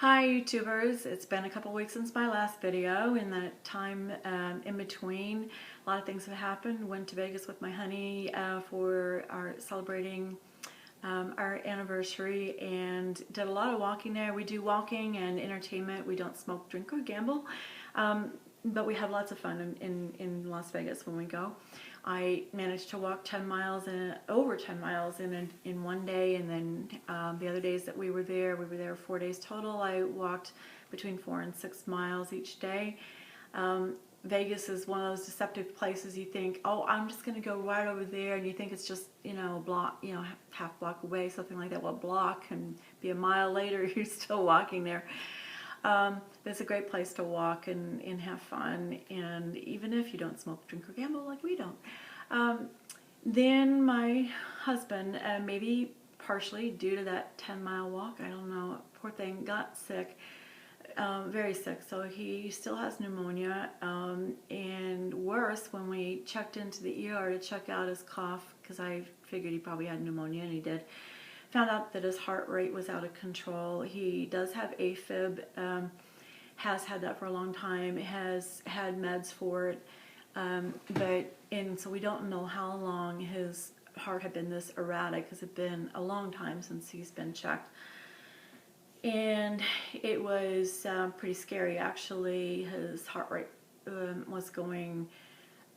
Hi YouTubers, it's been a couple weeks since my last video. In that time in between, a lot of things have happened. Went to Vegas with my honey for our celebrating our anniversary and did a lot of walking there. We do walking and entertainment. We don't smoke, drink, or gamble, but we have lots of fun in Las Vegas when we go. I managed to walk 10 miles and over 10 miles in one day, and then the other days that we were there 4 days total. I walked between 4 and 6 miles each day. Vegas is one of those deceptive places. You think, oh, I'm just going to go right over there, and you think it's just, a block, half block away, something like that. Well, a block can be a mile later, you're still walking there. It's a great place to walk and have fun, and even if you don't smoke, drink, or gamble like we don't. Then my husband, maybe partially due to that 10-mile walk, I don't know, poor thing, got sick, very sick, so he still has pneumonia, and worse, when we checked into the ER to check out his cough, because I figured he probably had pneumonia, and he did, found out that his heart rate was out of control. He does have AFib, has had that for a long time, has had meds for it, so we don't know how long his heart had been this erratic, because it's been a long time since he's been checked. And it was pretty scary, actually. His heart rate was going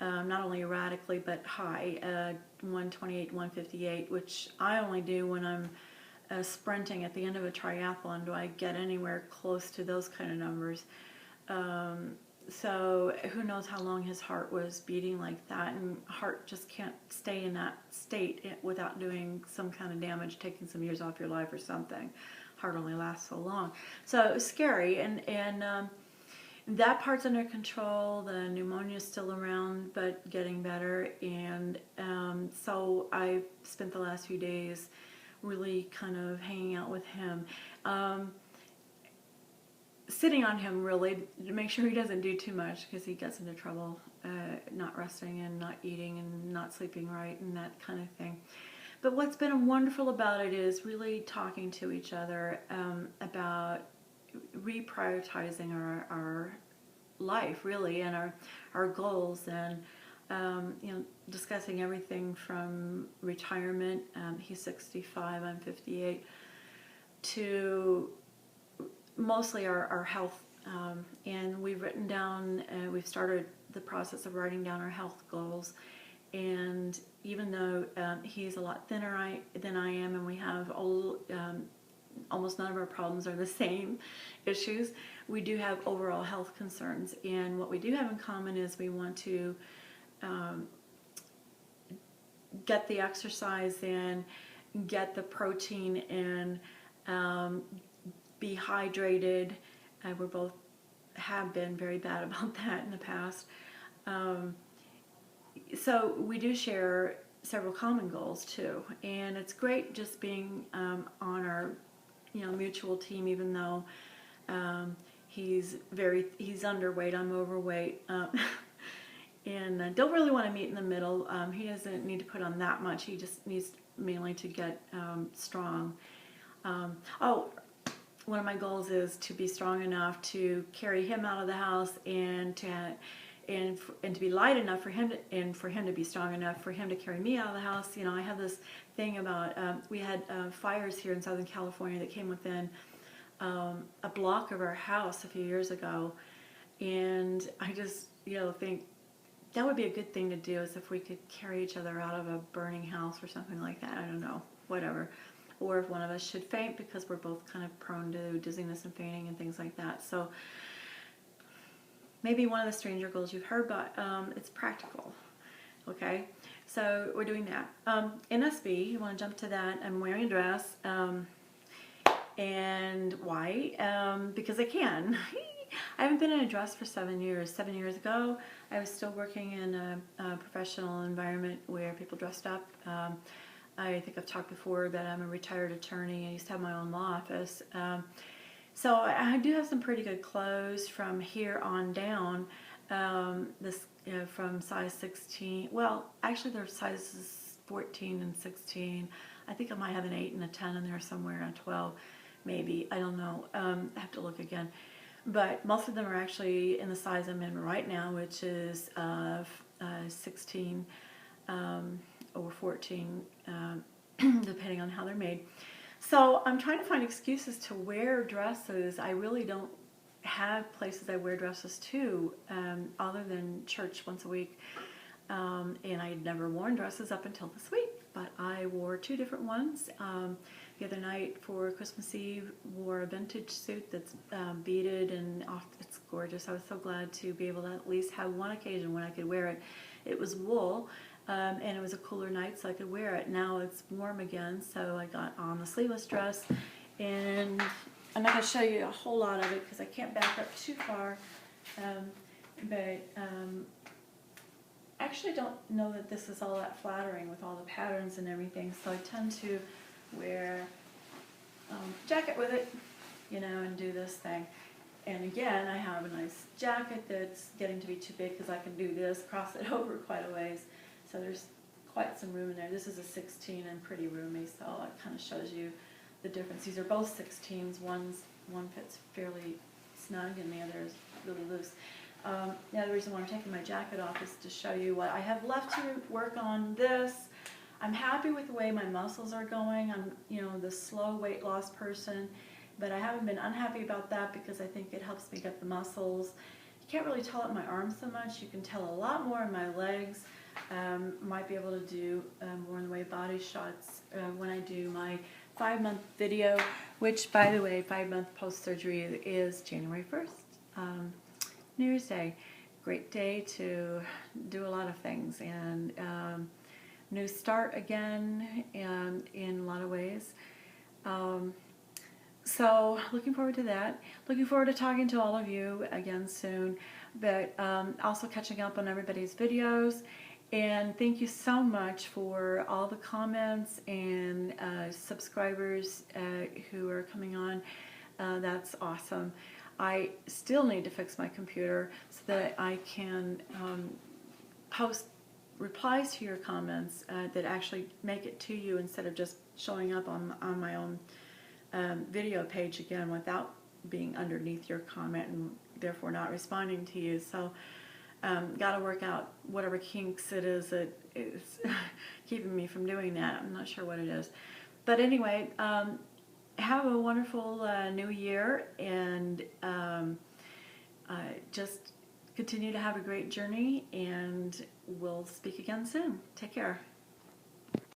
not only erratically but high, 128, 158, which I only do when I'm sprinting at the end of a triathlon. Do I get anywhere close to those kind of numbers? So who knows how long his heart was beating like that, and heart just can't stay in that state without doing some kind of damage, taking some years off your life or something. Heart only lasts so long. So it was scary, and that part's under control. The pneumonia is still around, but getting better. And so I spent the last few days really kind of hanging out with him, sitting on him really to make sure he doesn't do too much, because he gets into trouble not resting and not eating and not sleeping right and that kind of thing. But what's been wonderful about it is really talking to each other about reprioritizing our life, really, and our goals, and discussing everything from retirement, he's 65, I'm 58, to mostly our health, and we've written down, we've started the process of writing down our health goals. And even though he's a lot thinner than I am, and we have almost none of our problems are the same issues, we do have overall health concerns. And what we do have in common is we want to get the exercise in, get the protein in, be hydrated. We both have been very bad about that in the past. So we do share several common goals too, and it's great just being on our mutual team, even though he's underweight, I'm overweight, and don't really want to meet in the middle. He doesn't need to put on that much, he just needs mainly to get strong. One of my goals is to be strong enough to carry him out of the house, and to be light enough for him to be strong enough for him to carry me out of the house. I have this thing about, we had fires here in Southern California that came within a block of our house a few years ago, and I just think that would be a good thing to do, is if we could carry each other out of a burning house or something like that. I don't know, whatever. Or if one of us should faint, because we're both kind of prone to dizziness and fainting and things like that. So maybe one of the stranger goals you've heard, but it's practical. Okay, so we're doing that. NSV, you want to jump to that. I'm wearing a dress. And why? Because I can. I haven't been in a dress for 7 years. 7 years ago, I was still working in a professional environment where people dressed up. I think I've talked before that I'm a retired attorney. I used to have my own law office. So I do have some pretty good clothes from here on down. From size 16. Well, actually, there's sizes 14 and 16. I think I might have an 8 and a 10 in there somewhere, and a 12. maybe, I don't know, I have to look again. But most of them are actually in the size I'm in right now, which is 16 or 14, depending on how they're made. So I'm trying to find excuses to wear dresses. I really don't have places I wear dresses to, other than church once a week. And I had never worn dresses up until this week, but I wore 2 different ones. The other night for Christmas Eve, wore a vintage suit that's beaded and it's gorgeous. I was so glad to be able to at least have one occasion when I could wear it. It was wool, and it was a cooler night, so I could wear it. Now it's warm again, so I got on the sleeveless dress, and I'm not going to show you a whole lot of it because I can't back up too far, but I actually don't know that this is all that flattering with all the patterns and everything, so I tend to wear a jacket with it, you know, and do this thing. And again, I have a nice jacket that's getting to be too big because I can do this, cross it over quite a ways. So there's quite some room in there. This is a 16 and pretty roomy, so it kind of shows you the difference. These are both 16s. One fits fairly snug and the other is really loose. The other reason why I'm taking my jacket off is to show you what I have left to work on. This, I'm happy with the way my muscles are going. I'm, you know, the slow weight loss person, but I haven't been unhappy about that because I think it helps me get the muscles. You can't really tell it in my arms so much. You can tell a lot more in my legs. Might be able to do more in the way of body shots when I do my 5-month video, which, by the way, 5-month post-surgery is January 1st. New Year's Day. Great day to do a lot of things, and new start again, and in a lot of ways. So looking forward to that. Looking forward to talking to all of you again soon, but also catching up on everybody's videos. And thank you so much for all the comments and subscribers who are coming on. That's awesome. I still need to fix my computer so that I can post replies to your comments that actually make it to you instead of just showing up on my own video page again without being underneath your comment and therefore not responding to you. So got to work out whatever kinks it is that is keeping me from doing that. I'm not sure what it is. But anyway, have a wonderful new year, and just continue to have a great journey, and we'll speak again soon. Take care.